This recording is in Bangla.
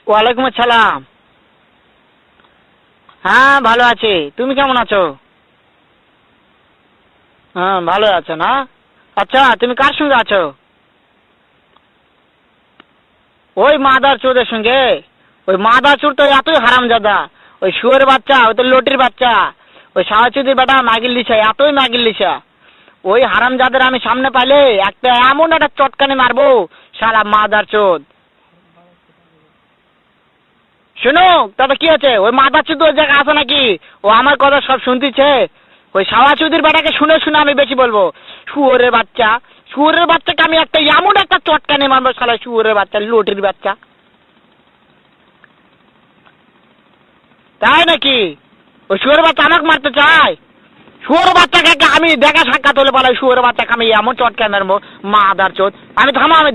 ওয়ালাইকুম আসসালাম। হ্যাঁ ভালো আছি, তুমি কেমন আছো? হ্যাঁ ভালো আছো না? আচ্ছা তুমি কার সঙ্গে আছো? ওই মাদার চোদের সঙ্গে। ওই মাদার চোর তো এতই হারামজাদা, ওই শুয়োরের বাচ্চা, ওই তো লটির বাচ্চা, ওই সাহাচুদির বেটা মাগির লিসা, এতই মাগির লিসা। ওই হারামজাদের আমি সামনে পাইলে একটা এমন একটা চটকানি মারবো, সারা মাদার চোদ। শুনো তবে কি আছে, ওই মাদার চোদ ওই জায়গায় আছে নাকি? ও আমার কথা সব শুনতেছে। ওই সাহাচুদির বেটাকে শুনে শুনে আমি বেশি বলবো। শুয়োরের বাচ্চা, শুয়োরের বাচ্চাকে আমি একটা এমন একটা চটকানি মারবো, সারা শুয়োরের বাচ্চা, লটির বাচ্চা। তাই নাকি? ওই শুয়োরের বাচ্চা আমাকে মারতে চায়? শুয়োরের বাচ্চাকে আমি দেখা সাক্ষাৎ হলে বলে শুয়োরের বাচ্চাকে আমি এমন চটকানি মারবো, মাদার চোদ। আমি থামো, আমি